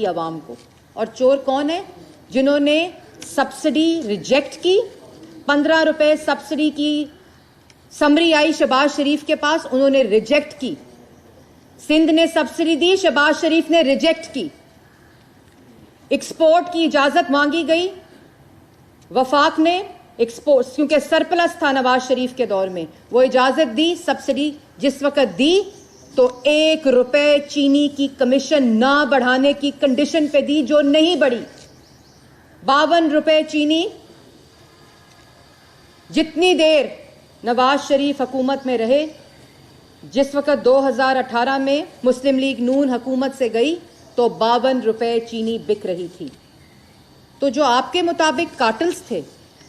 عوام کو. اور چور کون ہے؟ جنہوں نے سبسڈی ریجیکٹ کی. 15 روپے سبسڈی کی سمری آئی شہباز شریف کے پاس, انہوں نے ریجیکٹ کی. سندھ نے سبسڈی دی, شہباز شریف نے ریجیکٹ کی. ایکسپورٹ کی اجازت مانگی گئی, وفاق نے ایکسپورٹ کیونکہ سرپلس تھا نواز شریف کے دور میں, وہ اجازت دی. سبسڈی جس وقت دی تو 1 روپے چینی کی کمیشن نہ بڑھانے کی کنڈیشن پہ دی, جو نہیں بڑھی. 52 روپے چینی. جتنی دیر نواز شریف حکومت میں رہے, جس وقت 2018 میں مسلم لیگ نون حکومت سے گئی تو 52 روپے چینی بک رہی تھی. تو جو آپ کے مطابق کارٹلز تھے,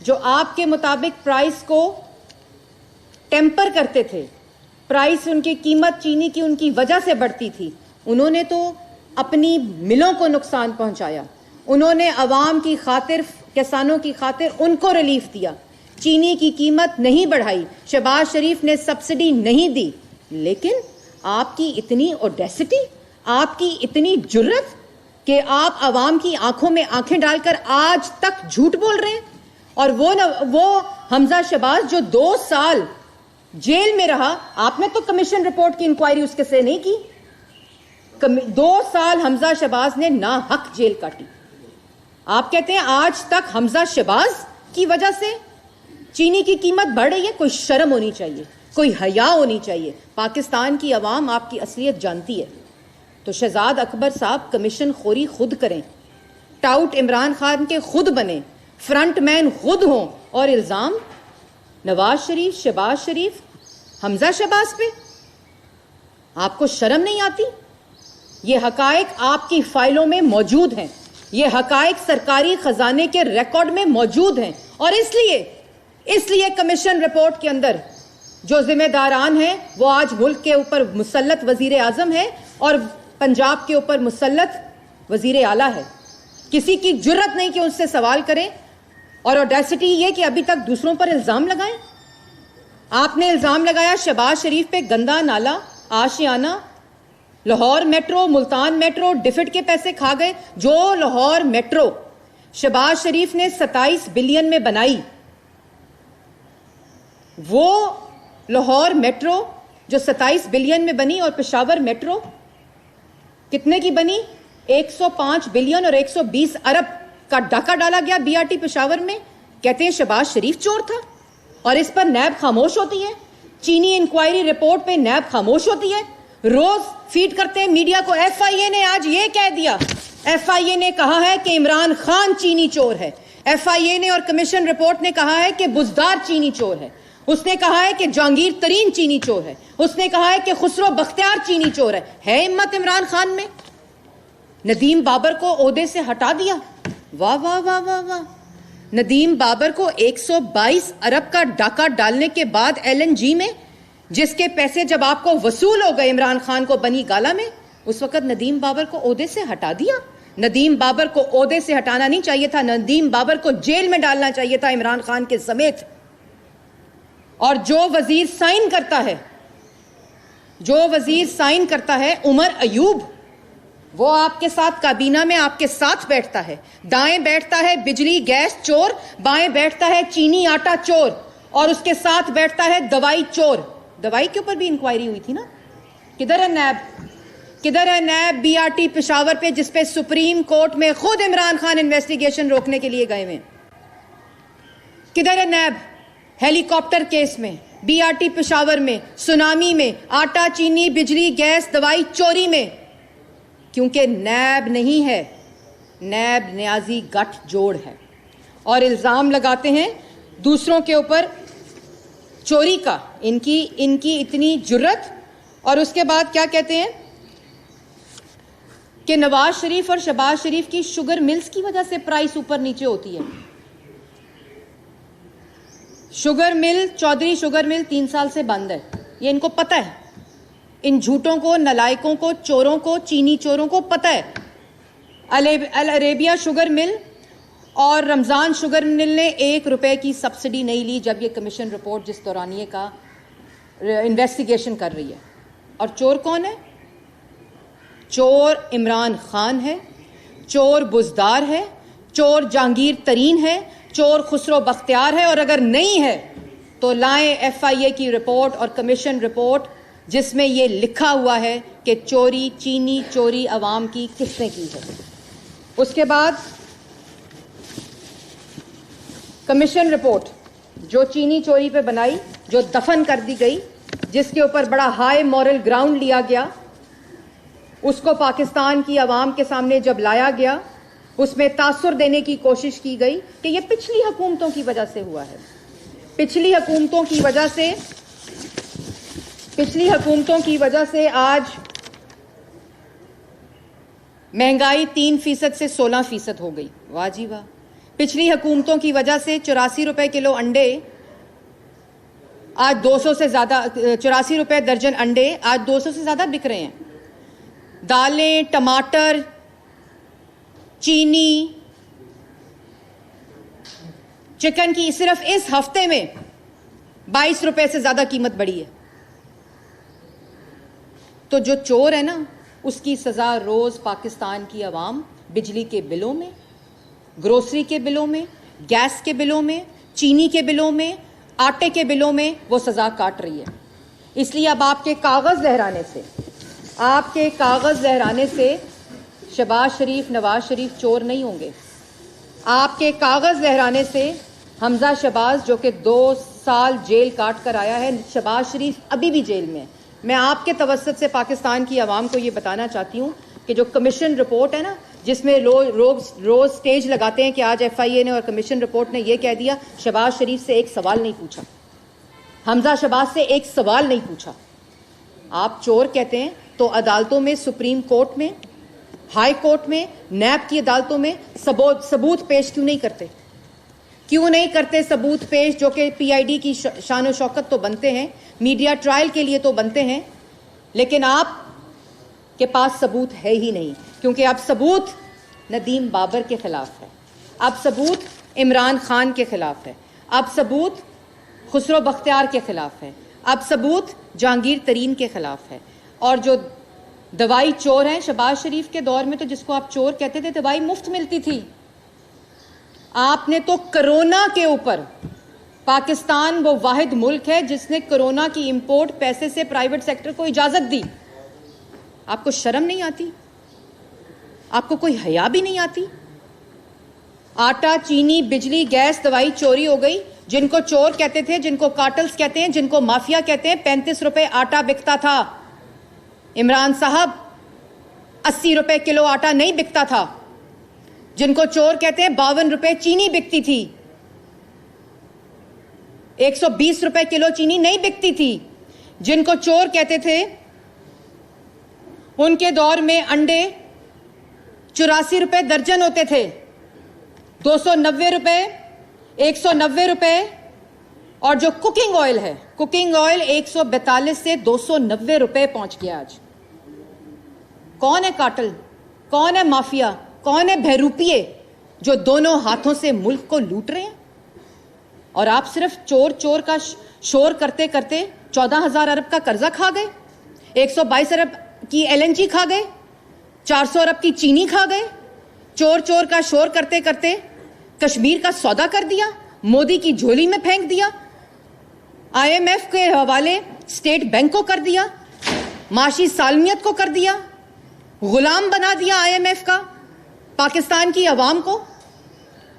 جو آپ کے مطابق پرائس کو ٹیمپر کرتے تھے, پرائس ان کی قیمت چینی کی ان کی وجہ سے بڑھتی تھی, انہوں نے تو اپنی ملوں کو نقصان پہنچایا. انہوں نے عوام کی خاطر, کسانوں کی خاطر ان کو ریلیف دیا. چینی کی قیمت نہیں بڑھائی, شہباز شریف نے سبسڈی نہیں دی. لیکن آپ کی اتنی اوڈیسٹی, آپ کی اتنی جرت کہ آپ عوام کی آنکھوں میں آنکھیں ڈال کر آج تک جھوٹ بول رہے ہیں. اور وہ حمزہ شہباز جو 2 سال جیل میں رہا, آپ نے تو کمیشن رپورٹ کی انکوائری اس کے سے نہیں کی. 2 سال حمزہ شہباز نے ناحق جیل کاٹی. آپ کہتے ہیں آج تک حمزہ شہباز کی وجہ سے چینی کی قیمت بڑھ رہی ہے. کوئی شرم ہونی چاہیے, کوئی حیا ہونی چاہیے. پاکستان کی عوام آپ کی اصلیت جانتی ہے. تو شہزاد اکبر صاحب کمیشن خوری خود کریں, ٹاؤٹ عمران خان کے خود بنیں, فرنٹ مین خود ہوں, اور الزام نواز شریف, شہباز شریف, حمزہ شہباز پہ. آپ کو شرم نہیں آتی؟ یہ حقائق آپ کی فائلوں میں موجود ہیں, یہ حقائق سرکاری خزانے کے ریکارڈ میں موجود ہیں. اور اس لیے کمیشن رپورٹ کے اندر جو ذمہ داران ہیں وہ آج ملک کے اوپر مسلط وزیر اعظم ہے اور پنجاب کے اوپر مسلط وزیر اعلیٰ ہے. کسی کی جرت نہیں کہ ان سے سوال کریں, اور اوڈیسٹی یہ کہ ابھی تک دوسروں پر الزام لگائیں. آپ نے الزام لگایا شہباز شریف پہ گندا نالا, آشیانہ, لاہور میٹرو, ملتان میٹرو, ڈفٹ کے پیسے کھا گئے. جو لاہور میٹرو شہباز شریف نے 27 بلین میں بنائی, وہ لاہور میٹرو جو 27 بلین میں بنی, اور پشاور میٹرو کتنے کی بنی؟ 105 بلین اور 120 ارب کا ڈاکہ ڈالا گیا بی آر ٹی پشاور میں. کہتے ہیں شہباز شریف چور تھا, اور اس پر نیب خاموش ہوتی ہے. چینی انکوائری رپورٹ پہ نیب خاموش ہوتی ہے. روز فیڈ کرتے ہیں میڈیا کو, ایف آئی اے نے آج یہ کہہ دیا, ایف آئی اے نے کہا ہے کہ عمران خان چینی چور ہے. ایف آئی اے نے اور کمیشن رپورٹ نے کہا ہے کہ بزدار چینی چور ہے. اس نے کہا ہے کہ جہانگیر ترین چینی چور ہے. اس نے کہا ہے کہ خسرو بختیار چینی چور ہے. ہے ہمت عمران خان میں؟ ندیم بابر کو عہدے سے ہٹا دیا. واہ واہ واہ واہ واہ. ندیم بابر کو 122 ارب کا ڈاکہ ڈالنے کے بعد ایل این جی میں, جس کے پیسے جب آپ کو وصول ہو گئے عمران خان کو بنی گالا میں, اس وقت ندیم بابر کو عہدے سے ہٹا دیا. ندیم بابر کو عہدے سے ہٹانا نہیں چاہیے تھا, ندیم بابر کو جیل میں ڈالنا چاہیے تھا عمران خان کے سمیت. اور جو وزیر سائن کرتا ہے عمر ایوب, وہ آپ کے ساتھ کابینہ میں آپ کے ساتھ بیٹھتا ہے. دائیں بیٹھتا ہے بجلی گیس چور, بائیں بیٹھتا ہے چینی آٹا چور, اور اس کے ساتھ بیٹھتا ہے دوائی چور. دوائی کے اوپر بھی انکوائری ہوئی تھی نا. کدھر ہے نیب؟ کدھر ہے NAB B R T Peshawar پہ, جس پہ سپریم کورٹ میں خود عمران خان انویسٹیگیشن روکنے کے لیے گئے ہوئے؟ کدھر ہے نیب؟ ہیلی کاپٹر کیس میں, بی آر ٹی پشاور میں, سونامی میں, آٹا چینی بجلی گیس دوائی چوری میں. کیونکہ نیب نہیں ہے, نیب نیازی گٹھ جوڑ ہے. اور الزام لگاتے ہیں دوسروں کے اوپر چوری کا. ان کی اتنی جرت. اور اس کے بعد کیا کہتے ہیں کہ نواز شریف اور شہباز شریف کی شوگر ملز کی وجہ سے پرائس اوپر نیچے ہوتی ہے. Sugar mill, Chaudhry sugar mill 3 سال سے بند ہے, یہ ان کو پتہ ہے. ان جھوٹوں کو, نلائکوں کو, چوروں کو, چینی چوروں کو پتہ ہے. العریبیہ شوگر مل اور رمضان شوگر مل نے 1 روپے کی سبسڈی نہیں لی جب یہ کمیشن رپورٹ جس دورانیے کا انویسٹیگیشن کر رہی ہے. اور چور کون ہے؟ چور عمران خان ہے. چور بزدار ہے, چور جہانگیر ترین ہے, چور خسرو بختیار ہے, اور اگر نہیں ہے تو لائیں FIA کی رپورٹ اور کمیشن رپورٹ جس میں یہ لکھا ہوا ہے کہ چوری, چینی چوری عوام کی کس نے کی ہے. اس کے بعد کمیشن رپورٹ جو چینی چوری پہ بنائی, جو دفن کر دی گئی, جس کے اوپر بڑا ہائی مورل گراؤنڈ لیا گیا, اس کو پاکستان کی عوام کے سامنے جب لایا گیا, اس میں تاثر دینے کی کوشش کی گئی کہ یہ پچھلی حکومتوں کی وجہ سے ہوا ہے. پچھلی حکومتوں کی وجہ سے آج مہنگائی 3% سے 16% ہو گئی. واہ جی واہ. پچھلی حکومتوں کی وجہ سے 84 روپے کلو انڈے آج 200 سے زیادہ, 84 روپے درجن انڈے آج 200 سے زیادہ بک رہے ہیں. دالیں, ٹماٹر, چینی, چکن کی صرف اس ہفتے میں 22 روپے سے زیادہ قیمت بڑھی ہے. تو جو چور ہے نا, اس کی سزا روز پاکستان کی عوام بجلی کے بلوں میں, گروسری کے بلوں میں, گیس کے بلوں میں, چینی کے بلوں میں, آٹے کے بلوں میں وہ سزا کاٹ رہی ہے. اس لیے اب آپ کے کاغذ لہرانے سے شہباز شریف, نواز شریف چور نہیں ہوں گے. آپ کے کاغذ لہرانے سے حمزہ شہباز جو کہ 2 سال جیل کاٹ کر آیا ہے, شہباز شریف ابھی بھی جیل میں ہے. میں آپ کے توسط سے پاکستان کی عوام کو یہ بتانا چاہتی ہوں کہ جو کمیشن رپورٹ ہے نا, جس میں روز سٹیج لگاتے ہیں کہ آج FIA نے اور کمیشن رپورٹ نے یہ کہہ دیا, شہباز شریف سے ایک سوال نہیں پوچھا, حمزہ شہباز سے ایک سوال نہیں پوچھا. آپ چور کہتے ہیں تو عدالتوں میں, سپریم کورٹ میں, ہائی کورٹ میں, نیب کی عدالتوں میں ثبوت پیش کیوں نہیں کرتے ثبوت پیش, جو کہ PID کی شان و شوکت تو بنتے ہیں, میڈیا ٹرائل کے لیے تو بنتے ہیں, لیکن آپ کے پاس ثبوت ہے ہی نہیں. کیونکہ اب ثبوت ندیم بابر کے خلاف ہے, اب ثبوت عمران خان کے خلاف ہے, اب ثبوت خسرو بختیار کے خلاف ہے, اب ثبوت جہانگیر ترین کے خلاف ہے. اور جو دوائی چور ہیں, شہباز شریف کے دور میں تو جس کو آپ چور کہتے تھے, دوائی مفت ملتی تھی. آپ نے تو کرونا کے اوپر, پاکستان وہ واحد ملک ہے جس نے کرونا کی امپورٹ پیسے سے پرائیویٹ سیکٹر کو اجازت دی. آپ کو شرم نہیں آتی؟ آپ کو کوئی حیا بھی نہیں آتی؟ آٹا, چینی, بجلی, گیس, دوائی چوری ہو گئی. جن کو چور کہتے تھے, جن کو کارٹلز کہتے ہیں, جن کو مافیا کہتے ہیں, 35 روپے آٹا بکتا تھا. عمران صاحب 80 روپے کلو آٹا نہیں بکتا تھا. جن کو چور کہتے ہیں 52 روپے چینی بکتی تھی, 120 روپے کلو چینی نہیں بکتی تھی. جن کو چور کہتے تھے ان کے دور میں انڈے 84 روپے درجن ہوتے تھے, 290 روپے, 190 روپے. اور جو کوکنگ آئل ہے, کوکنگ آئل 142 سے 290 روپے پہنچ گیا آج. کون ہے کارٹل, کون ہے مافیا, کون ہے بہروپیے جو دونوں ہاتھوں سے ملک کو لوٹ رہے ہیں؟ اور آپ صرف چور چور کا شور کرتے کرتے 14,000 ارب کا قرضہ کھا گئے, 122 ارب کی LNG کھا گئے, 400 ارب کی چینی کھا گئے. چور چور کا شور کرتے کرتے کشمیر کا سودا کر دیا, مودی کی جھولی میں پھینک دیا, IMF کے حوالے اسٹیٹ بینک کو کر دیا, معاشی سالمیت کو کر دیا, غلام بنا دیا IMF کا پاکستان کی عوام کو.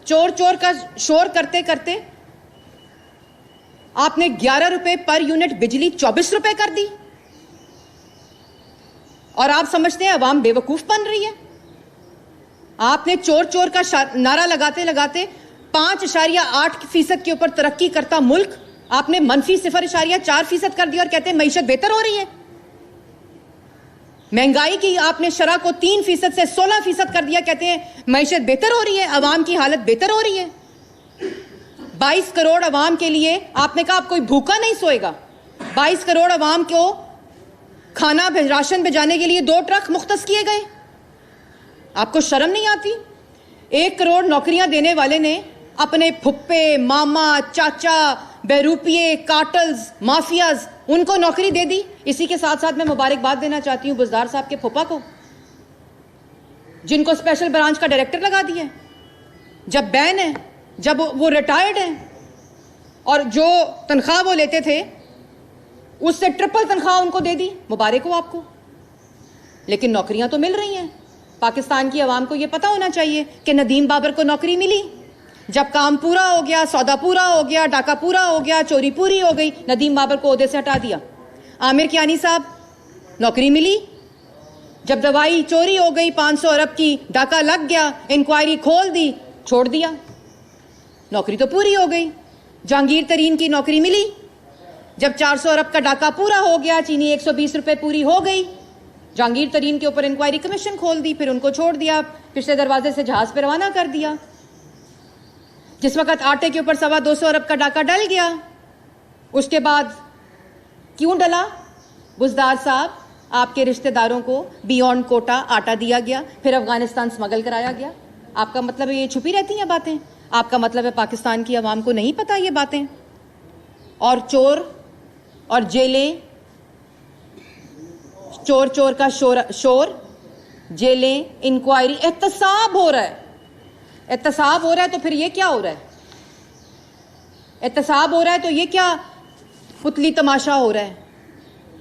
چور چور کا شور کرتے کرتے آپ نے 11 روپے پر یونٹ بجلی 24 روپے کر دی, اور آپ سمجھتے ہیں عوام بے وقوف بن رہی ہے. آپ نے چور چور کا نعرہ لگاتے لگاتے 5.8% کے اوپر ترقی کرتا ملک آپ نے -0.4% کر دیا اور کہتے ہیں معیشت بہتر ہو رہی ہے. مہنگائی کی آپ نے شرح کو 3% سے 16% کر دیا, کہتے ہیں معیشت بہتر ہو رہی ہے, عوام کی حالت بہتر ہو رہی ہے. 22 کروڑ عوام کے لیے آپ نے کہا آپ کوئی بھوکا نہیں سوئے گا. 22 کروڑ عوام کو کھانا راشن بھیجانے کے لیے 2 ٹرک مختص کیے گئے. آپ کو شرم نہیں آتی؟ 1 کروڑ نوکریاں دینے والے نے اپنے پھپھے, ماما, چاچا, بہروپیے, کارٹلز, مافیاز, ان کو نوکری دے دی. اسی کے ساتھ ساتھ میں مبارکباد دینا چاہتی ہوں بزدار صاحب کے پھپھا کو. جن کو اسپیشل برانچ کا ڈائریکٹر لگا دیا ہے، جب بین ہے، جب وہ ریٹائرڈ ہیں، اور جو تنخواہ وہ لیتے تھے اس سے ٹرپل تنخواہ ان کو دے دی. مبارک ہو آپ کو. لیکن نوکریاں تو مل رہی ہیں. پاکستان کی عوام کو یہ پتا ہونا چاہیے کہ ندیم بابر کو نوکری ملی. جب کام پورا ہو گیا، سودا پورا ہو گیا، ڈاکہ پورا ہو گیا، چوری پوری ہو گئی، ندیم بابر کو عہدے سے ہٹا دیا. عامر کیانی صاحب، نوکری ملی. جب دوائی چوری ہو گئی 500 ارب کی، ڈاکہ لگ گیا، انکوائری کھول دی، چھوڑ دیا. نوکری تو پوری ہو گئی. جہانگیر ترین کی نوکری ملی. جب 400 ارب کا ڈاکہ پورا ہو گیا، چینی 120 روپے پوری ہو گئی، جہانگیر ترین کے اوپر انکوائری کمیشن کھول دی، پھر ان کو چھوڑ دیا، پچھلے دروازے سے جہاز پہ روانہ کر دیا. جس وقت آٹے کے اوپر 225 ارب کا ڈاکہ ڈل گیا، اس کے بعد کیوں ڈلا؟ بزدار صاحب، آپ کے رشتہ داروں کو بیونڈ کوٹا آٹا دیا گیا، پھر افغانستان سمگل کرایا گیا. آپ کا مطلب ہے یہ چھپی رہتی ہیں باتیں؟ آپ کا مطلب ہے پاکستان کی عوام کو نہیں پتا یہ باتیں؟ اور چور اور جیلیں، چور چور کا شور، جیلیں، انکوائری، احتساب ہو رہا ہے. احتساب ہو رہا ہے تو پھر یہ کیا ہو رہا ہے؟ احتساب ہو رہا ہے تو یہ کیا پتلی تماشا ہو رہا ہے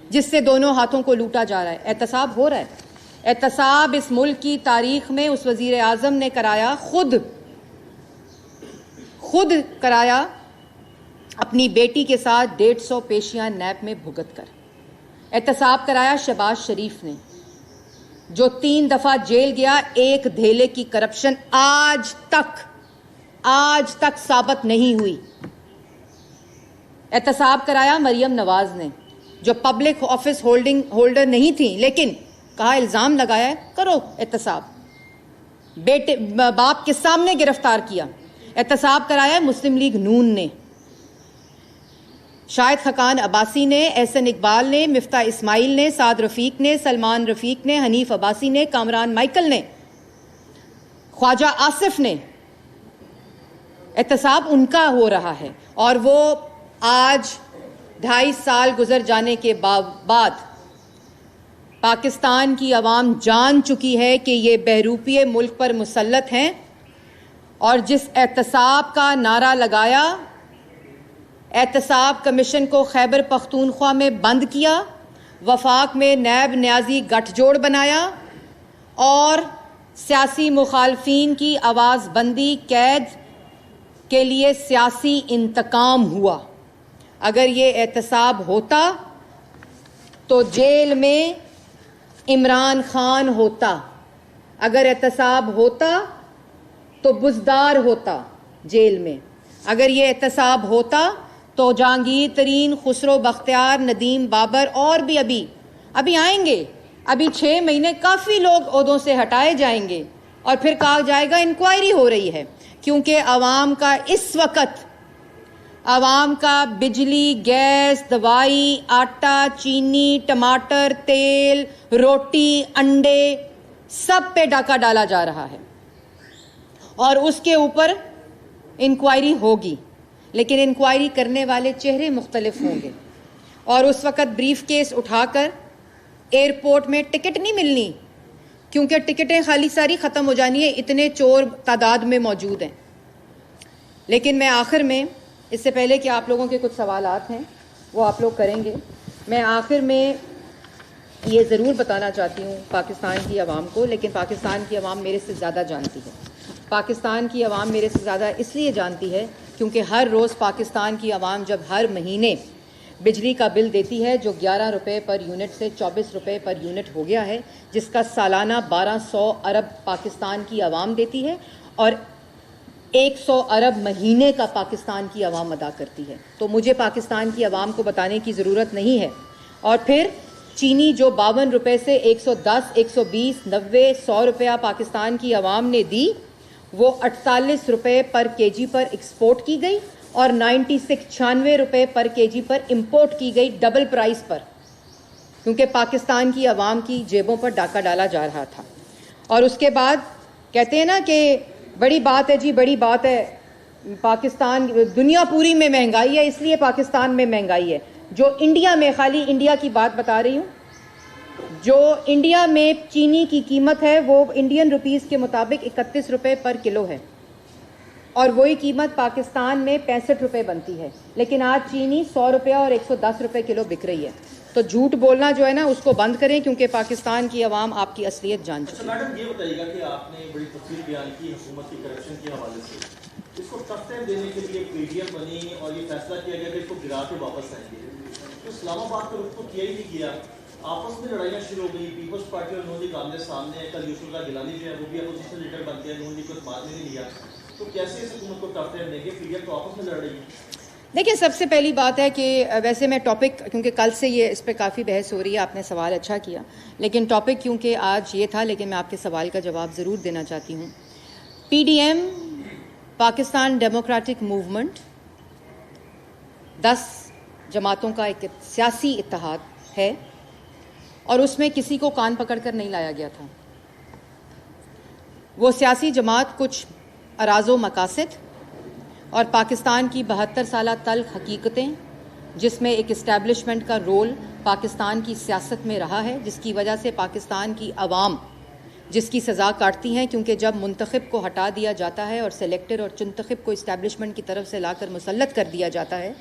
جس سے دونوں ہاتھوں کو لوٹا جا رہا ہے؟ احتساب ہو رہا ہے. احتساب اس ملک کی تاریخ میں اس وزیر اعظم نے کرایا، خود کرایا، اپنی بیٹی کے ساتھ 150 پیشیاں نیب میں بھگت کر. احتساب کرایا شہباز شریف نے، جو 3 دفعہ جیل گیا. ایک دھیلے کی کرپشن آج تک ثابت نہیں ہوئی. احتساب کرایا مریم نواز نے، جو پبلک آفس ہولڈر نہیں تھیں، لیکن کہا الزام لگایا ہے، کرو احتساب. بیٹے باپ کے سامنے گرفتار کیا. احتساب کرایا مسلم لیگ نون نے، شاہد خاقان عباسی نے، احسن اقبال نے، مفتاح اسماعیل نے، سعد رفیق نے، سلمان رفیق نے، حنیف عباسی نے، کامران مائیکل نے، خواجہ آصف نے. احتساب ان کا ہو رہا ہے. اور وہ آج 2.5 سال گزر جانے کے بعد پاکستان کی عوام جان چکی ہے کہ یہ بہروپیے ملک پر مسلط ہیں. اور جس احتساب کا نعرہ لگایا، احتساب کمیشن کو خیبر پختونخوا میں بند کیا، وفاق میں نیب نیازی گٹھ جوڑ بنایا، اور سیاسی مخالفین کی آواز بندی، قید کے لیے سیاسی انتقام ہوا. اگر یہ احتساب ہوتا تو جیل میں عمران خان ہوتا. اگر احتساب ہوتا تو بزدار ہوتا جیل میں. اگر یہ احتساب ہوتا تو جہانگیر ترین، خسرو بختیار، ندیم بابر اور بھی ابھی آئیں گے. ابھی 6 مہینے کافی لوگ عہدوں سے ہٹائے جائیں گے، اور پھر کہا جائے گا انکوائری ہو رہی ہے. کیونکہ عوام کا اس وقت، عوام کا بجلی، گیس، دوائی، آٹا، چینی، ٹماٹر، تیل، روٹی، انڈے، سب پہ ڈاکہ ڈالا جا رہا ہے. اور اس کے اوپر انکوائری ہوگی، لیکن انکوائری کرنے والے چہرے مختلف ہوں گے. اور اس وقت بریف کیس اٹھا کر ایئرپورٹ میں ٹکٹ نہیں ملنی، کیونکہ ٹکٹیں خالی ساری ختم ہو جانی ہیں، اتنے چور تعداد میں موجود ہیں. لیکن میں آخر میں، اس سے پہلے کہ آپ لوگوں کے کچھ سوالات ہیں وہ آپ لوگ کریں گے، میں آخر میں یہ ضرور بتانا چاہتی ہوں پاکستان کی عوام کو، لیکن پاکستان کی عوام میرے سے زیادہ جانتی ہے. پاکستان کی عوام میرے سے زیادہ اس لیے جانتی ہے کیونکہ ہر روز پاکستان کی عوام جب ہر مہینے بجلی کا بل دیتی ہے، جو 11 روپے پر یونٹ سے 24 روپے پر یونٹ ہو گیا ہے، جس کا سالانہ 1200 ارب پاکستان کی عوام دیتی ہے، اور 100 ارب مہینے کا پاکستان کی عوام ادا کرتی ہے. تو مجھے پاکستان کی عوام کو بتانے کی ضرورت نہیں ہے. اور پھر چینی جو 52 روپے سے 110، 120، 90، 100 روپیہ پاکستان کی عوام نے دی، وہ 48 روپے پر کے جی پر ایکسپورٹ کی گئی، اور 96 روپے پر کے جی پر امپورٹ کی گئی، ڈبل پرائس پر، کیونکہ پاکستان کی عوام کی جیبوں پر ڈاکہ ڈالا جا رہا تھا. اور اس کے بعد کہتے ہیں نا کہ بڑی بات ہے جی، بڑی بات ہے، پاکستان، دنیا پوری میں مہنگائی ہے، اس لیے پاکستان میں مہنگائی ہے. جو انڈیا میں، خالی انڈیا کی بات بتا رہی ہوں، جو انڈیا میں چینی کی قیمت ہے وہ انڈین روپیز کے مطابق 31 روپے پر کلو ہے، اور وہی قیمت پاکستان میں 65 روپے بنتی ہے، لیکن آج چینی 100 روپے اور 110 روپے کلو بک رہی ہے۔ تو جھوٹ بولنا جو ہے نا اس کو بند کریں، کیونکہ پاکستان کی عوام آپ کی اصلیت جان چکی ہے۔ میڈم یہ بتائیے گا کہ آپ نے بڑی تفصیل بیان کی حکومت کی کرپشن کے حوالے سے، اس کو ٹف ٹائم دینے کے لیے پی ڈی ایم بنی اور یہ فیصلہ کیا گیا کہ اس کو گرا کے واپس آئیں گے، تو اسلام آباد کا رخ تو کیا ہی نہیں کیا، آپس میں لڑائیاں شروع ہو گئی، پیپلز پارٹی اور نون لیگ آمنے سامنے، کل یوسف اللہ گیلانی جو ہے وہ بھی اپوزیشن لیڈر بن گیا، نون لیگ کو اعتماد میں نہیں لیا، تو کیسے اس حکومت کو ٹف ٹائم دیں گے؟ پی ڈی ایم تو آپس میں لڑ رہی ہے۔ دیکھیں، سب سے پہلی بات ہے کہ ویسے میں ٹاپک، کیونکہ کل سے یہ اس پہ کافی بحث ہو رہی ہے، آپ نے سوال اچھا کیا، لیکن ٹاپک کیونکہ آج یہ تھا، لیکن میں آپ کے سوال کا جواب ضرور دینا چاہتی ہوں۔ P D M Pakistan Democratic Movement 10 جماعتوں کا ایک سیاسی اتحاد ہے، اور اس میں کسی کو کان پکڑ کر نہیں لایا گیا تھا۔ وہ سیاسی جماعت کچھ اراض و مقاصد اور پاکستان کی 72 سالہ تلخ حقیقتیں، جس میں ایک اسٹیبلشمنٹ کا رول پاکستان کی سیاست میں رہا ہے، جس کی وجہ سے پاکستان کی عوام جس کی سزا کاٹتی ہیں، کیونکہ جب منتخب کو ہٹا دیا جاتا ہے اور سلیکٹر اور چنتخب کو اسٹیبلشمنٹ کی طرف سے لا کر مسلط کر دیا جاتا ہے،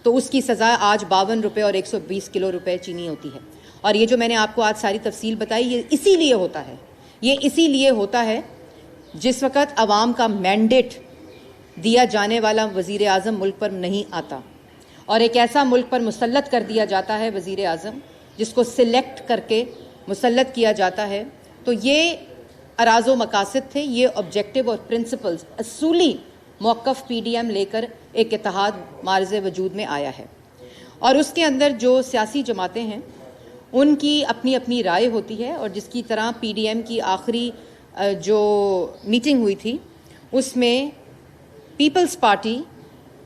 تو اس کی سزا آج 52 روپے اور 120 کلو روپے چینی ہوتی ہے۔ اور یہ جو میں نے آپ کو آج ساری تفصیل بتائی، یہ اسی لیے ہوتا ہے، یہ اسی لیے ہوتا ہے جس وقت عوام کا مینڈیٹ دیا جانے والا وزیر اعظم ملک پر نہیں آتا، اور ایک ایسا ملک پر مسلط کر دیا جاتا ہے وزیر اعظم جس کو سلیکٹ کر کے مسلط کیا جاتا ہے۔ تو یہ اراض و مقاصد تھے، یہ آبجیکٹو اور پرنسپلز، اصولی موقف پی ڈی ایم لے کر ایک اتحاد معرض وجود میں آیا ہے، اور اس کے اندر جو سیاسی جماعتیں ہیں ان کی اپنی اپنی رائے ہوتی ہے، اور جس کی طرح پی ڈی ایم کی آخری جو میٹنگ ہوئی تھی اس میں پیپلز پارٹی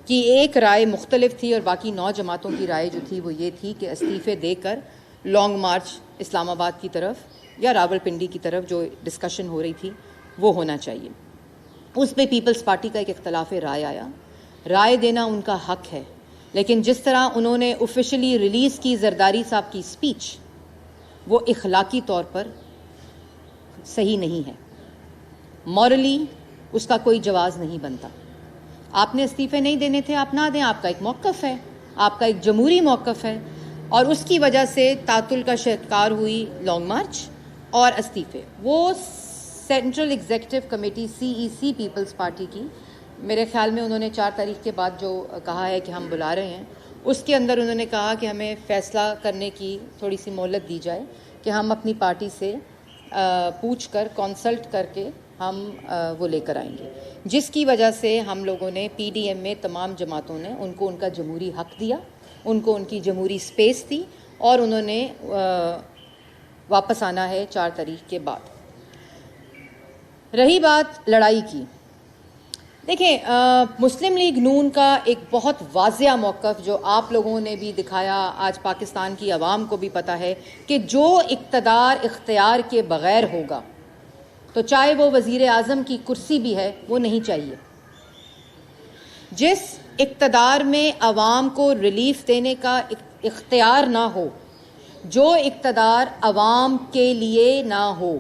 کی ایک رائے مختلف تھی، اور باقی 9 جماعتوں کی رائے جو تھی وہ یہ تھی کہ استعفے دے کر لانگ مارچ اسلام آباد کی طرف یا راول پنڈی کی طرف جو ڈسکشن ہو رہی تھی وہ ہونا چاہیے۔ اس پہ پیپلز پارٹی کا ایک اختلاف رائے آیا، رائے دینا ان کا حق ہے، لیکن جس طرح انہوں نے آفیشلی ریلیز کی زرداری صاحب کی سپیچ، وہ اخلاقی طور پر صحیح نہیں ہے، مورلی اس کا کوئی جواز نہیں بنتا۔ آپ نے استعفے نہیں دینے تھے، آپ نہ دیں، آپ کا ایک موقف ہے، آپ کا ایک جمہوری موقف ہے، اور اس کی وجہ سے تعطل کا شکار ہوئی لانگ مارچ اور استعفے۔ وہ central executive committee CEC Peoples Party کی، میرے خیال میں انہوں نے 4 تاریخ کے بعد جو کہا ہے کہ ہم بلا رہے ہیں، اس کے اندر انہوں نے کہا کہ ہمیں فیصلہ کرنے کی تھوڑی سی مہلت دی جائے، کہ ہم اپنی پارٹی سے پوچھ کر کنسلٹ کر کے ہم وہ لے کر آئیں گے، جس کی وجہ سے ہم لوگوں نے پی ڈی ایم میں تمام جماعتوں نے ان کو ان کا جمہوری حق دیا، ان کو ان کی جمہوری سپیس دی، اور انہوں نے واپس آنا ہے 4 تاریخ کے بعد۔ رہی بات لڑائی کی، دیکھیں مسلم لیگ نون کا ایک بہت واضح موقف جو آپ لوگوں نے بھی دکھایا، آج پاکستان کی عوام کو بھی پتہ ہے کہ جو اقتدار اختیار کے بغیر ہوگا، تو چاہے وہ وزیر اعظم کی کرسی بھی ہے، وہ نہیں چاہیے۔ جس اقتدار میں عوام کو ریلیف دینے کا اختیار نہ ہو، جو اقتدار عوام کے لیے نہ ہو،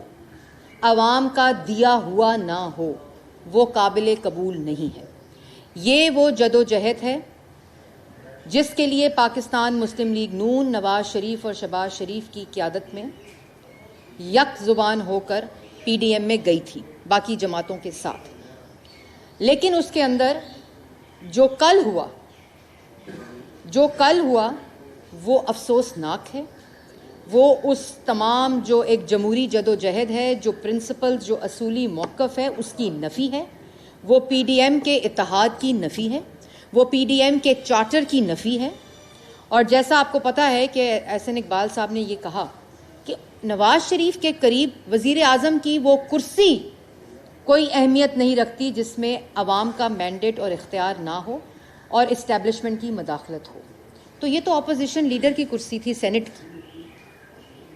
عوام کا دیا ہوا نہ ہو، وہ قابل قبول نہیں ہے۔ یہ وہ جدوجہد ہے جس کے لیے پاکستان مسلم لیگ نون نواز شریف اور شہباز شریف کی قیادت میں یک زبان ہو کر پی ڈی ایم میں گئی تھی باقی جماعتوں کے ساتھ، لیکن اس کے اندر جو کل ہوا وہ افسوسناک ہے۔ وہ اس تمام جو ایک جمہوری جدوجہد ہے، جو پرنسپل، جو اصولی موقف ہے، اس کی نفی ہے، وہ پی ڈی ایم کے اتحاد کی نفی ہے، وہ پی ڈی ایم کے چارٹر کی نفی ہے۔ اور جیسا آپ کو پتہ ہے کہ احسن اقبال صاحب نے یہ کہا کہ نواز شریف کے قریب وزیر اعظم کی وہ کرسی کوئی اہمیت نہیں رکھتی جس میں عوام کا مینڈیٹ اور اختیار نہ ہو اور اسٹیبلشمنٹ کی مداخلت ہو۔ تو یہ تو اپوزیشن لیڈر کی کرسی تھی، سینٹ کی۔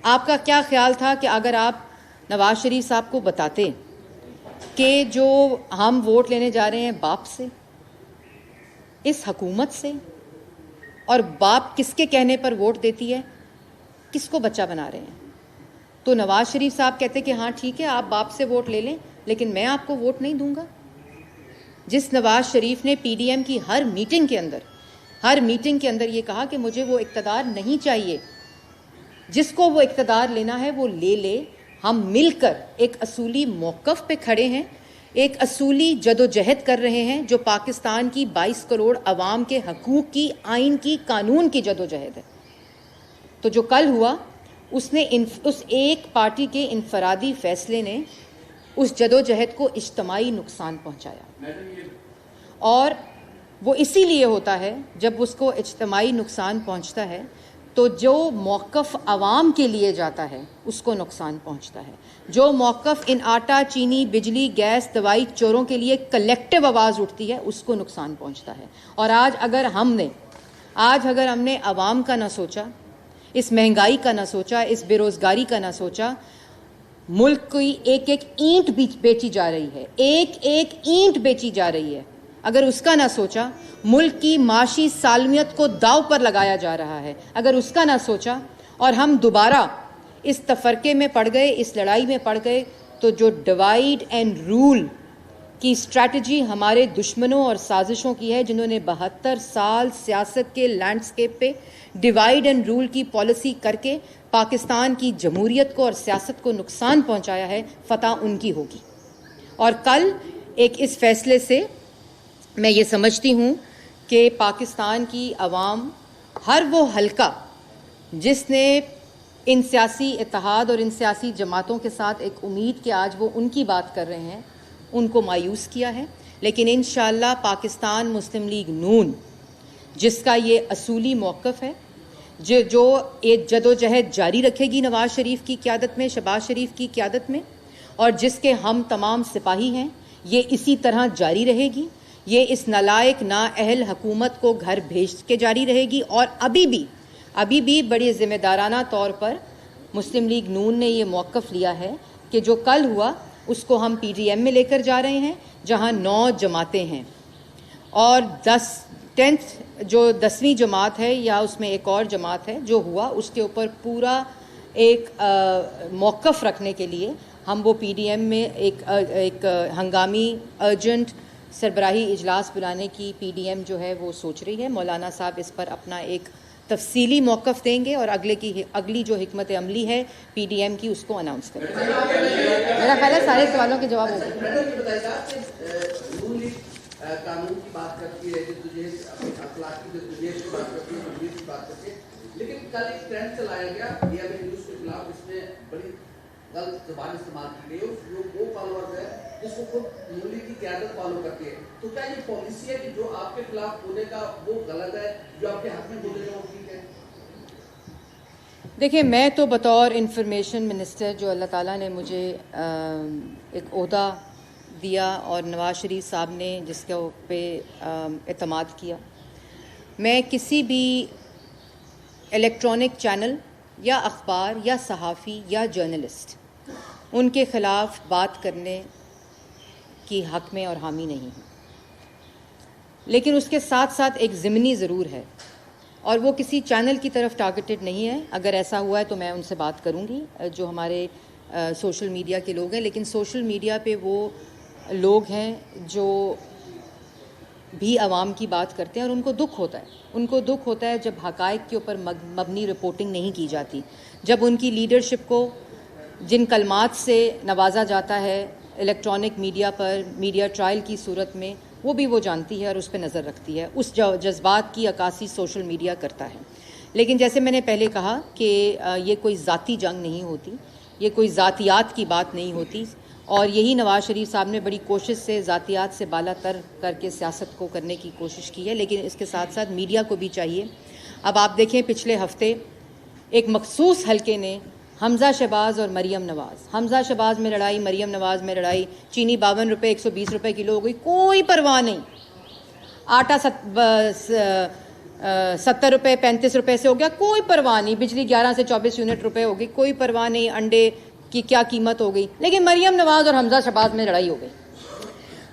آپ کا کیا خیال تھا کہ اگر آپ نواز شریف صاحب کو بتاتے کہ جو ہم ووٹ لینے جا رہے ہیں باپ سے، اس حکومت سے، اور باپ کس کے کہنے پر ووٹ دیتی ہے، کس کو بچہ بنا رہے ہیں؟ تو نواز شریف صاحب کہتے کہ ہاں ٹھیک ہے آپ باپ سے ووٹ لے لیں لیکن میں آپ کو ووٹ نہیں دوں گا. جس نواز شریف نے پی ڈی ایم کی ہر میٹنگ کے اندر یہ کہا کہ مجھے وہ اقتدار نہیں چاہیے, جس کو وہ اقتدار لینا ہے وہ لے لے, ہم مل کر ایک اصولی موقف پہ کھڑے ہیں, ایک اصولی جدوجہد کر رہے ہیں جو پاکستان کی 22 کروڑ عوام کے حقوق کی, آئین کی, قانون کی جدوجہد ہے. تو جو کل ہوا اس ایک پارٹی کے انفرادی فیصلے نے اس جدوجہد کو اجتماعی نقصان پہنچایا, اور وہ اسی لیے ہوتا ہے جب اس کو اجتماعی نقصان پہنچتا ہے تو جو موقف عوام کے لیے جاتا ہے اس کو نقصان پہنچتا ہے. جو موقف ان آٹا, چینی, بجلی, گیس, دوائی چوروں کے لیے کلیکٹیو آواز اٹھتی ہے اس کو نقصان پہنچتا ہے. اور آج اگر ہم نے عوام کا نہ سوچا, اس مہنگائی کا نہ سوچا, اس بے روزگاری کا نہ سوچا, ملک کی ایک ایک اینٹ بیچی جا رہی ہے, ایک ایک اینٹ بیچی جا رہی ہے, اگر اس کا نہ سوچا, ملک کی معاشی سالمیت کو داؤ پر لگایا جا رہا ہے, اگر اس کا نہ سوچا اور ہم دوبارہ اس تفرقے میں پڑ گئے, اس لڑائی میں پڑ گئے, تو جو ڈیوائیڈ اینڈ رول کی اسٹریٹجی ہمارے دشمنوں اور سازشوں کی ہے, جنہوں نے 72 سال سیاست کے لینڈسکیپ پہ ڈیوائیڈ اینڈ رول کی پالیسی کر کے پاکستان کی جمہوریت کو اور سیاست کو نقصان پہنچایا ہے, فتح ان کی ہوگی. اور کل ایک اس فیصلے سے میں یہ سمجھتی ہوں کہ پاکستان کی عوام, ہر وہ حلقہ جس نے ان سیاسی اتحاد اور ان سیاسی جماعتوں کے ساتھ ایک امید کہ آج وہ ان کی بات کر رہے ہیں, ان کو مایوس کیا ہے. لیکن انشاءاللہ پاکستان مسلم لیگ نون, جس کا یہ اصولی موقف ہے, جو ایک جدوجہد جاری رکھے گی نواز شریف کی قیادت میں, شہباز شریف کی قیادت میں, اور جس کے ہم تمام سپاہی ہیں, یہ اسی طرح جاری رہے گی. یہ اس نالائق نااہل حکومت کو گھر بھیج کے جاری رہے گی. اور ابھی بھی بڑی ذمہ دارانہ طور پر مسلم لیگ نون نے یہ موقف لیا ہے کہ جو کل ہوا اس کو ہم پی ڈی ایم میں لے کر جا رہے ہیں, جہاں 9 جماعتیں ہیں اور 10ویں جماعت ہے یا اس میں ایک اور جماعت ہے. جو ہوا اس کے اوپر پورا ایک موقف رکھنے کے لیے ہم وہ پی ڈی ایم میں ایک ہنگامی ارجنٹ سربراہی اجلاس بلانے کی پی ڈی ایم جو ہے وہ سوچ رہی ہے. مولانا صاحب اس پر اپنا ایک تفصیلی موقف دیں گے اور اگلی جو حکمت عملی ہے پی ڈی ایم کی اس کو اناؤنس کریں گے. میرا خیال ہے سارے سوالوں کے جواب ہو گئے. قانون کی بات کرتی ہے, اخلاق کی بات کرتی ہے, تربیت کی بات کرتی ہے, لیکن کل ایک ٹرینڈ چلایا گیا نیوز کے خلاف, اس میں بڑی غلط زبان استعمال کی گئی. وہ فالوورز ہے جس کو خود نون لیگ کی قیادت فالو کرتی ہے, تو کیا یہ پالیسی ہے کہ جو آپ کے خلاف بولے گا وہ غلط ہے, جو آپ کے حق میں بولے گا وہ ٹھیک ہے؟ دیکھیں, میں تو بطور انفارمیشن منسٹر, جو اللہ تعالیٰ نے مجھے ایک عہدہ دیا اور نواز شریف صاحب نے جس کے پہ اعتماد کیا, میں کسی بھی الیکٹرانک چینل یا اخبار یا صحافی یا جرنلسٹ ان کے خلاف بات کرنے کی حق میں اور حامی نہیں ہوں. لیکن اس کے ساتھ ساتھ ایک ضمنی ضرور ہے, اور وہ کسی چینل کی طرف ٹارگیٹڈ نہیں ہے. اگر ایسا ہوا ہے تو میں ان سے بات کروں گی جو ہمارے سوشل میڈیا کے لوگ ہیں. لیکن سوشل میڈیا پہ وہ لوگ ہیں جو بھی عوام کی بات کرتے ہیں اور ان کو دکھ ہوتا ہے جب حقائق کے اوپر مبنی رپورٹنگ نہیں کی جاتی, جب ان کی لیڈرشپ کو جن کلمات سے نوازا جاتا ہے الیکٹرانک میڈیا پر, میڈیا ٹرائل کی صورت میں, وہ بھی وہ جانتی ہے اور اس پہ نظر رکھتی ہے. اس جذبات کی عکاسی سوشل میڈیا کرتا ہے. لیکن جیسے میں نے پہلے کہا کہ یہ کوئی ذاتی جنگ نہیں ہوتی, یہ کوئی ذاتیات کی بات نہیں ہوتی, اور یہی نواز شریف صاحب نے بڑی کوشش سے ذاتیات سے بالا تر کر کے سیاست کو کرنے کی کوشش کی ہے. لیکن اس کے ساتھ ساتھ میڈیا کو بھی چاہیے. اب آپ دیکھیں, پچھلے ہفتے ایک مخصوص حلقے نے حمزہ شہباز اور مریم نواز, حمزہ شہباز میں لڑائی, مریم نواز میں لڑائی, چینی 52 روپے 120 روپے کلو ہو گئی, کوئی پرواہ نہیں. آٹا 70 روپے 35 روپے سے ہو گیا, کوئی پرواہ نہیں. بجلی 11 سے 24 یونٹ روپے ہو گئی, کوئی پرواہ نہیں. انڈے کی کیا قیمت ہو گئی. لیکن مریم نواز اور حمزہ شہباز میں لڑائی ہو گئی.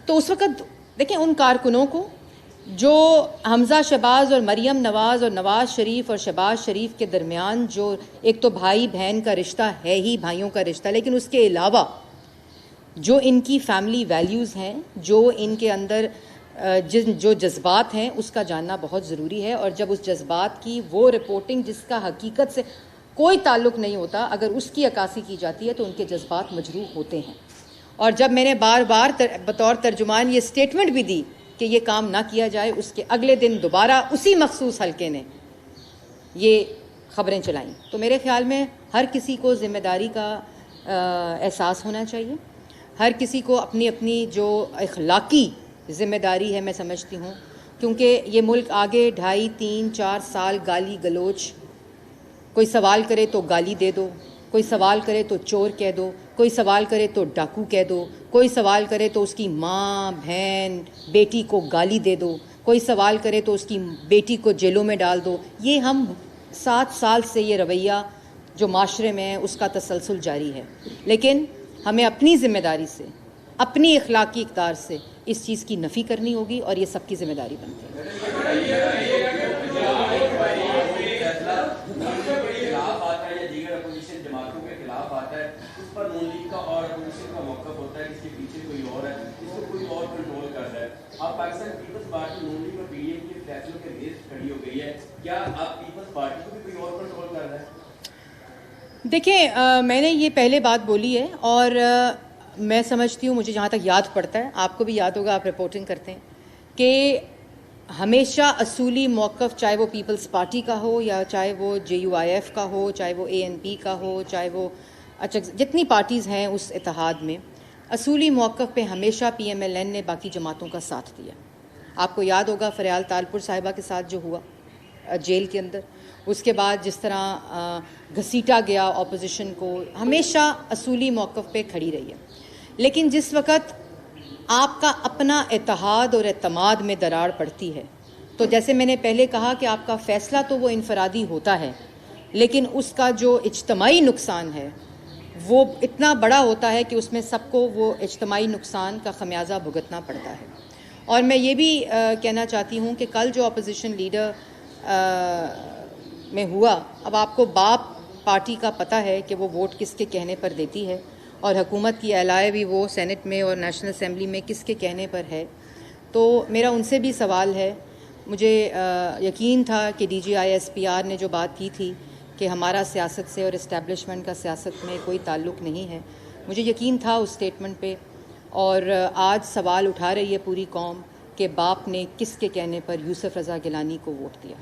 تو اس وقت دیکھیں, ان کارکنوں کو جو حمزہ شہباز اور مریم نواز اور نواز شریف اور شہباز شریف کے درمیان جو ایک تو بھائی بہن کا رشتہ ہے ہی، بھائیوں کا رشتہ، لیکن اس کے علاوہ جو ان کی فیملی ویلیوز ہیں، جو ان کے اندر جو جذبات ہیں، اس کا جاننا بہت ضروری ہے. اور جب اس جذبات کی وہ رپورٹنگ جس کا حقیقت سے کوئی تعلق نہیں ہوتا، اگر اس کی عکاسی کی جاتی ہے تو ان کے جذبات مجروح ہوتے ہیں. اور جب میں نے بار بار بطور ترجمان یہ سٹیٹمنٹ بھی دی کہ یہ کام نہ کیا جائے، اس کے اگلے دن دوبارہ اسی مخصوص حلقے نے یہ خبریں چلائیں. تو میرے خیال میں ہر کسی کو ذمہ داری کا احساس ہونا چاہیے. ہر کسی کو اپنی اپنی جو اخلاقی ذمہ داری ہے، میں سمجھتی ہوں، کیونکہ یہ ملک آگے 2.5 3 4 سال گالی گلوچ، کوئی سوال کرے تو گالی دے دو، کوئی سوال کرے تو چور کہہ دو، کوئی سوال کرے تو ڈاکو کہہ دو، کوئی سوال کرے تو اس کی ماں بہن بیٹی کو گالی دے دو، کوئی سوال کرے تو اس کی بیٹی کو جیلوں میں ڈال دو. یہ ہم 7 سال سے یہ رویہ جو معاشرے میں ہے اس کا تسلسل جاری ہے. لیکن ہمیں اپنی ذمہ داری سے، اپنی اخلاقی اقدار سے اس چیز کی نفی کرنی ہوگی، اور یہ سب کی ذمہ داری بنتی ہے. آپ پاکستان پیپلز پارٹی نون لیگ اور پی ڈی ایم کے فیصلوں کے اگینسٹ کھڑی ہو گئی ہے، کیا آپ پیپلز پارٹی کو بھی کوئی اور کنٹرول کر رہا ہے؟ دیکھیں، میں نے یہ پہلے بات بولی ہے، اور میں سمجھتی ہوں، مجھے جہاں تک یاد پڑتا ہے، آپ کو بھی یاد ہوگا، آپ رپورٹنگ کرتے ہیں، کہ ہمیشہ اصولی موقف چاہے وہ پیپلز پارٹی کا ہو یا چاہے وہ JUIF کا ہو، چاہے وہ ANP کا ہو، چاہے وہ جتنی پارٹیز ہیں اس اتحاد میں، اصولی موقف پہ ہمیشہ PMLN نے باقی جماعتوں کا ساتھ دیا. آپ کو یاد ہوگا فریال تالپور صاحبہ کے ساتھ جو ہوا جیل کے اندر، اس کے بعد جس طرح گھسیٹا گیا اپوزیشن کو، ہمیشہ اصولی موقف پہ کھڑی رہی ہے. لیکن جس وقت آپ کا اپنا اتحاد اور اعتماد میں دراڑ پڑتی ہے، تو جیسے میں نے پہلے کہا کہ آپ کا فیصلہ تو وہ انفرادی ہوتا ہے، لیکن اس کا جو اجتماعی نقصان ہے وہ اتنا بڑا ہوتا ہے کہ اس میں سب کو وہ اجتماعی نقصان کا خمیازہ بھگتنا پڑتا ہے. اور میں یہ بھی کہنا چاہتی ہوں کہ کل جو اپوزیشن لیڈر میں ہوا، اب آپ کو باپ پارٹی کا پتہ ہے کہ وہ ووٹ کس کے کہنے پر دیتی ہے، اور حکومت کی اعلائے بھی وہ سینٹ میں اور نیشنل اسمبلی میں کس کے کہنے پر ہے. تو میرا ان سے بھی سوال ہے. مجھے یقین تھا کہ DGI-SPR نے جو بات کی تھی کہ ہمارا سیاست سے اور اسٹیبلشمنٹ کا سیاست میں کوئی تعلق نہیں ہے، مجھے یقین تھا اس سٹیٹمنٹ پہ. اور آج سوال اٹھا رہی ہے پوری قوم کہ باپ نے کس کے کہنے پر یوسف رضا گیلانی کو ووٹ دیا.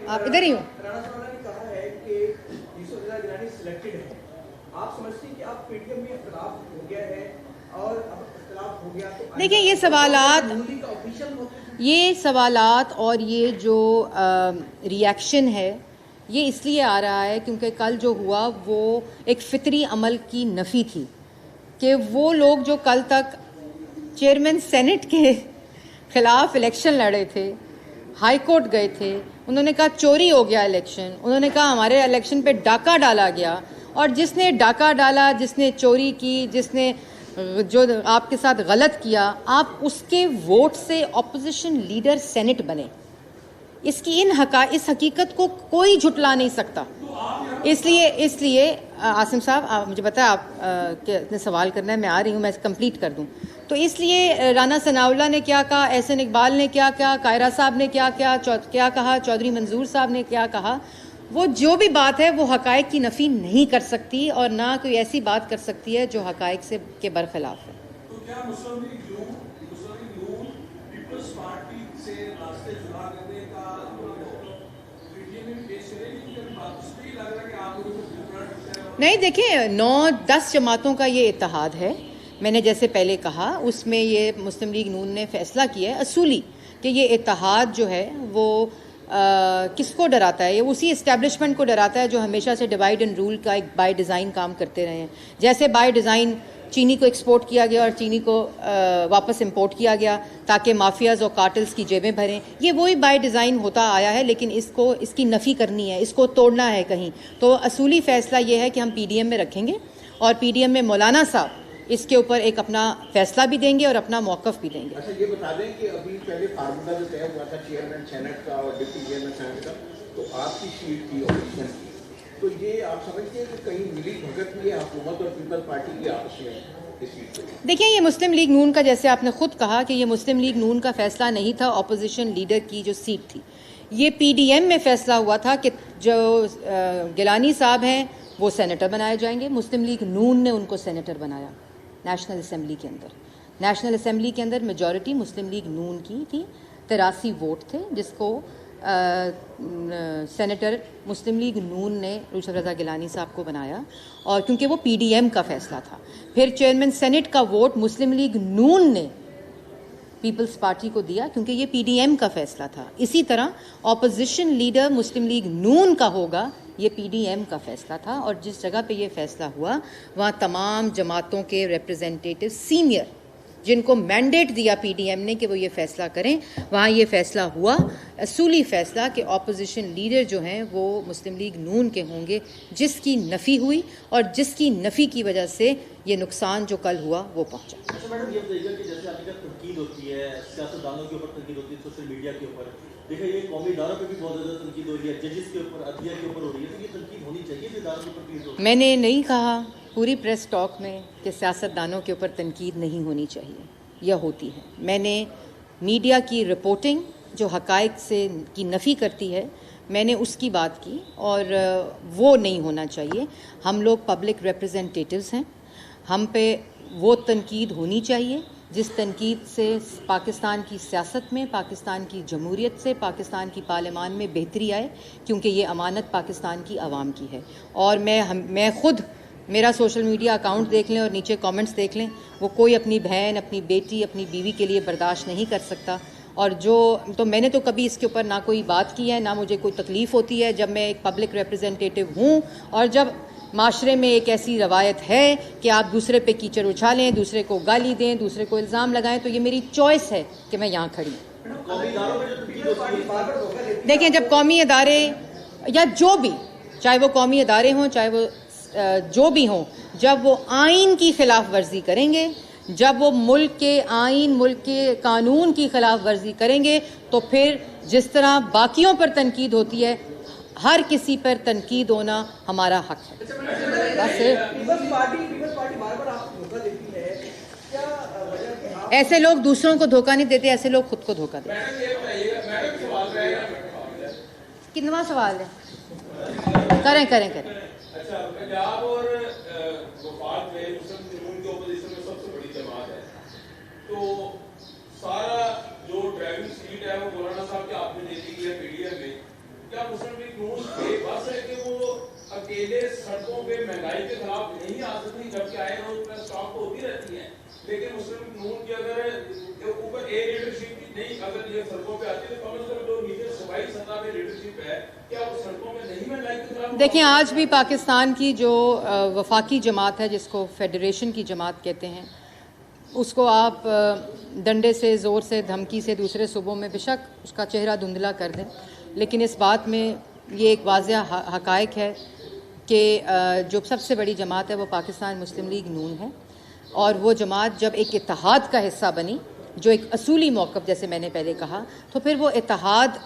آپ ادھر ہی ہوں. دیکھیں، یہ سوالات اور یہ جو ریاکشن ہے یہ اس لیے آ رہا ہے کیونکہ کل جو ہوا وہ ایک فطری عمل کی نفی تھی کہ وہ لوگ جو کل تک چیئرمین سینٹ کے خلاف الیکشن لڑے تھے، ہائی کورٹ گئے تھے، انہوں نے کہا چوری ہو گیا الیکشن، انہوں نے کہا ہمارے الیکشن پہ ڈاکہ ڈالا گیا، اور جس نے ڈاکہ ڈالا، جس نے چوری کی، جس نے جو آپ کے ساتھ غلط کیا، آپ اس کے ووٹ سے اپوزیشن لیڈر سینٹ بنے. اس حقیقت کو کوئی جھٹلا نہیں سکتا. اس لیے عاصم صاحب، آپ مجھے بتائیں، آپ اتنے سوال کرنا ہے، میں آ رہی ہوں، میں کمپلیٹ کر دوں. تو اس لیے رانا ثناء اللہ نے کیا کہا، احسن اقبال نے کیا کہا، قاہرہ صاحب نے کیا کہا، چودھری منظور صاحب نے کیا کہا، وہ جو بھی بات ہے وہ حقائق کی نفی نہیں کر سکتی، اور نہ کوئی ایسی بات کر سکتی ہے جو حقائق سے کے برخلاف ہے. تو کیا مسلم لیگ نون پیپلز پارٹی سے راستے جدا کرنے کا نہیں؟ دیکھیں، 9-10 جماعتوں کا یہ اتحاد ہے. میں نے جیسے پہلے کہا، اس میں یہ مسلم لیگ نون نے فیصلہ کیا ہے اصولی کہ یہ اتحاد جو ہے وہ کس کو ڈراتا ہے؟ یہ اسی اسٹیبلشمنٹ کو ڈراتا ہے جو ہمیشہ سے ڈیوائڈ اینڈ رول کا ایک بائی ڈیزائن کام کرتے رہے ہیں. جیسے بائی ڈیزائن چینی کو ایکسپورٹ کیا گیا اور چینی کو واپس امپورٹ کیا گیا تاکہ مافیاز اور کارٹلز کی جیبیں بھریں، یہ وہی بائی ڈیزائن ہوتا آیا ہے، لیکن اس کی نفی کرنی ہے، اس کو توڑنا ہے کہیں. تو اصولی فیصلہ یہ ہے کہ ہم PDM میں رکھیں گے، اور PDM میں مولانا صاحب اس کے اوپر ایک اپنا فیصلہ بھی دیں گے اور اپنا موقف بھی دیں گے. اچھا یہ بتا دیں کہ ابھی پہلے فارمولا جو طے ہوا تھا چیئرمین سینٹ کا اور ڈپٹی چیئرمین سینٹ کا, تو آپ کی سیٹ تھی اپوزیشن کی, تو یہ آپ سمجھتے ہیں کہ کہیں ملی بھگت ہوئی ہے حکومت اور پیپلز پارٹی کی آپس میں اس سیٹ پہ؟ دیکھیں یہ مسلم لیگ نون کا, جیسے آپ نے خود کہا کہ یہ مسلم لیگ نون کا فیصلہ نہیں تھا اپوزیشن لیڈر کی جو سیٹ تھی. یہ پی ڈی ایم میں فیصلہ ہوا تھا کہ جو گیلانی صاحب ہیں وہ سینیٹر بنائے جائیں گے. مسلم لیگ نون نے ان کو سینیٹر بنایا نیشنل اسمبلی کے اندر. نیشنل اسمبلی کے اندر میجورٹی مسلم لیگ نون کی تھی, 83 ووٹ تھے, جس کو سینیٹر مسلم لیگ نون نے یوسف رضا گیلانی صاحب کو بنایا, اور کیونکہ وہ پی ڈی ایم کا فیصلہ تھا. پھر چیئرمین سینٹ کا ووٹ مسلم لیگ نون نے پیپلز پارٹی کو دیا کیونکہ یہ پی ڈی ایم کا فیصلہ تھا. اسی طرح اپوزیشن لیڈر مسلم لیگ نون کا ہوگا, یہ پی ڈی ایم کا فیصلہ تھا. اور جس جگہ پہ یہ فیصلہ ہوا وہاں تمام جماعتوں کے ریپرزینٹیٹیو سینئر جن کو مینڈیٹ دیا پی ڈی ایم نے کہ وہ یہ فیصلہ کریں, وہاں یہ فیصلہ ہوا, اصولی فیصلہ کہ اپوزیشن لیڈر جو ہیں وہ مسلم لیگ نون کے ہوں گے, جس کی نفی ہوئی اور جس کی نفی کی وجہ سے یہ نقصان جو کل ہوا وہ پہنچا. اچھا میڈم یہ بتائیے گا کہ جیسے آپ کی تنقید ہوتی ہے سیاستدانوں کے اوپر تنقید ہوتی ہے سوشل میڈیا کے اوپر, دیکھیں یہ قومی اداروں پہ بھی بہت زیادہ تنقید ہو رہی ہے, ججز کے اوپر, عدلیہ کے اوپر ہو رہی ہے, تو یہ تنقید ہونی چاہیے جو اداروں کے اوپر تنقید ہو. میں نے نہیں کہا پوری پریس ٹاک میں کہ سیاستدانوں کے اوپر تنقید نہیں ہونی چاہیے, یہ ہوتی ہے. میں نے میڈیا کی رپورٹنگ جو حقائق سے کی نفی کرتی ہے میں نے اس کی بات کی, اور وہ نہیں ہونا چاہیے. ہم لوگ پبلک ریپرزینٹیٹیوز ہیں, ہم پہ وہ تنقید ہونی چاہیے جس تنقید سے پاکستان کی سیاست میں, پاکستان کی جمہوریت سے, پاکستان کی پارلیمان میں بہتری آئے, کیونکہ یہ امانت پاکستان کی عوام کی ہے. اور میں خود, میرا سوشل میڈیا اکاؤنٹ دیکھ لیں اور نیچے کامنٹس دیکھ لیں, وہ کوئی اپنی بہن, اپنی بیٹی, اپنی بیوی کے لیے برداشت نہیں کر سکتا. اور تو میں نے تو کبھی اس کے اوپر نہ کوئی بات کی ہے, نہ مجھے کوئی تکلیف ہوتی ہے جب میں ایک پبلک ریپرزینٹیٹیو ہوں, اور جب معاشرے میں ایک ایسی روایت ہے کہ آپ دوسرے پہ کیچڑ اچھالیں, دوسرے کو گالی دیں, دوسرے کو الزام لگائیں, تو یہ میری چوائس ہے کہ میں یہاں کھڑی ہوں. دیکھیں جب قومی ادارے یا جو بھی, چاہے وہ قومی ادارے ہوں, چاہے وہ جو بھی ہوں, جب وہ آئین کی خلاف ورزی کریں گے, جب وہ ملک کے آئین, ملک کے قانون کی خلاف ورزی کریں گے, تو پھر جس طرح باقیوں پر تنقید ہوتی ہے ہر کسی پر تنقید ہونا ہمارا حق ہے. ایسے لوگ دوسروں کو دھوکہ نہیں دیتے, ایسے لوگ خود کو دھوکہ دیتے. کتنا سوال ہے؟ کریں. اچھا پنجاب اور وفاق میں مسلم لیگ کی اپوزیشن میں سب سے بڑی جماعت ہے, تو سارا جو ڈرائیونگ سیٹ ہے وہ مولانا صاحب کے آپ نے دے دی ہے پی ڈی ایم میں. کیا مسلم لیگ نون بے بس ہے کہ وہ اکیلے سڑکوں پہ مہنگائی کے خلاف نہیں آ سکتی, جبکہ آئے روز پریس ٹاک تو ہوتی رہتی ہے, لیکن مسلم لیگ نون کی اگر اوپر اے لیڈرشپ کی نہیں, اگر یہ سڑکوں پہ آتی ہے تو کم از کم جو نیچے صوبائی سطح پہ لیڈرشپ ہے, کیا وہ سڑکوں میں نہیں مہنگائی کے خلاف؟ دیکھیں آج بھی پاکستان کی جو وفاقی جماعت ہے, جس کو فیڈریشن کی جماعت کہتے ہیں, اس کو آپ ڈنڈے سے, زور سے, دھمکی سے دوسرے صوبوں میں بے شک اس کا چہرہ دھندلا کر دیں, لیکن اس بات میں یہ ایک واضح حقائق ہے کہ جو سب سے بڑی جماعت ہے وہ پاکستان مسلم لیگ نون ہے. اور وہ جماعت جب ایک اتحاد کا حصہ بنی, جو ایک اصولی موقف جیسے میں نے پہلے کہا, تو پھر وہ اتحاد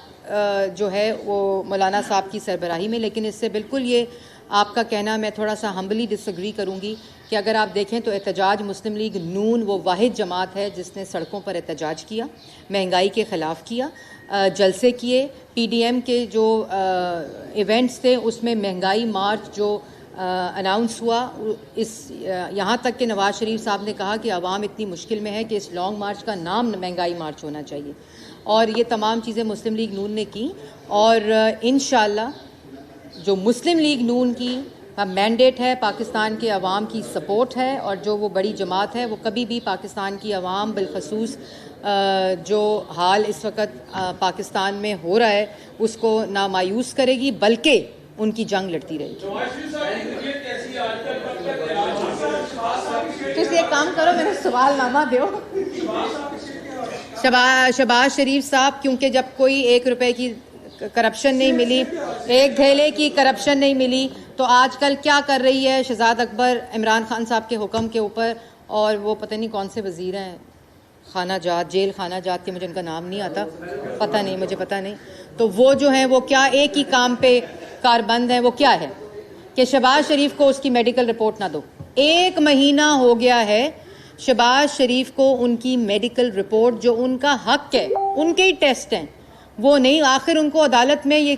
جو ہے وہ مولانا صاحب کی سربراہی میں. لیکن اس سے بالکل یہ آپ کا کہنا میں تھوڑا سا ہمبلی ڈس ایگری کروں گی کہ اگر آپ دیکھیں تو احتجاج مسلم لیگ نون وہ واحد جماعت ہے جس نے سڑکوں پر احتجاج کیا, مہنگائی کے خلاف کیا, جلسے کیے. پی ڈی ایم کے جو ایونٹس تھے اس میں مہنگائی مارچ جو اناؤنس ہوا, یہاں تک کہ نواز شریف صاحب نے کہا کہ عوام اتنی مشکل میں ہے کہ اس لانگ مارچ کا نام مہنگائی مارچ ہونا چاہیے. اور یہ تمام چیزیں مسلم لیگ نون نے کی, اور انشاءاللہ جو مسلم لیگ نون کی مینڈیٹ ہے پاکستان کے عوام کی سپورٹ ہے, اور جو وہ بڑی جماعت ہے وہ کبھی بھی پاکستان کی عوام بالخصوص جو حال اس وقت پاکستان میں ہو رہا ہے اس کو نہ مایوس کرے گی, بلکہ ان کی جنگ لڑتی رہے گی. تو ایک کام کرو, میرا سوال نامہ دو. شہباز شریف صاحب, کیونکہ جب کوئی 1 روپے کی کرپشن نہیں ملی, 1 دھیلے کی کرپشن نہیں ملی, تو آج کل کیا کر رہی ہے شہزاد اکبر عمران خان صاحب کے حکم کے اوپر, اور وہ پتہ نہیں کون سے وزیر ہیں، خانہ جات، جیل خانہ جات کے، مجھے ان کا نام نہیں آتا، پتہ نہیں، مجھے پتہ نہیں. تو وہ جو ہیں وہ کیا ایک ہی کام پہ کاربند ہیں. وہ کیا ہے کہ شہباز شریف کو اس کی میڈیکل رپورٹ نہ دو. 1 مہینہ ہو گیا ہے شہباز شریف کو ان کی میڈیکل رپورٹ، جو ان کا حق ہے، ان کے ہی ٹیسٹ ہیں، وہ نہیں. آخر ان کو عدالت میں یہ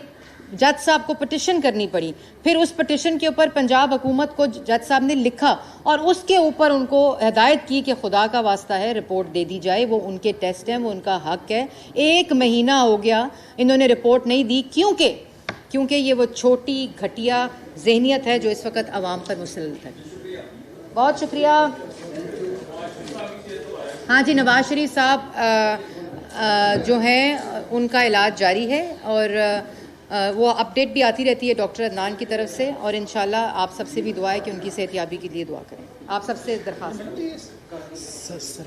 جج صاحب کو پٹیشن کرنی پڑی. پھر اس پٹیشن کے اوپر پنجاب حکومت کو جج صاحب نے لکھا اور اس کے اوپر ان کو ہدایت کی کہ خدا کا واسطہ ہے رپورٹ دے دی جائے، وہ ان کے ٹیسٹ ہیں، وہ ان کا حق ہے. 1 مہینہ ہو گیا انہوں نے رپورٹ نہیں دی. کیونکہ یہ وہ چھوٹی گھٹیا ذہنیت ہے جو اس وقت عوام پر مسلط ہے. بہت شکریہ. ہاں جی، نواز شریف صاحب جو ہیں ان کا علاج جاری ہے اور وہ اپڈیٹ بھی آتی رہتی ہے ڈاکٹر عدنان کی طرف سے، اور انشاءاللہ آپ سب سے بھی دعا ہے کہ ان کی صحت یابی کے لیے دعا کریں. آپ سب سے درخواست ہے.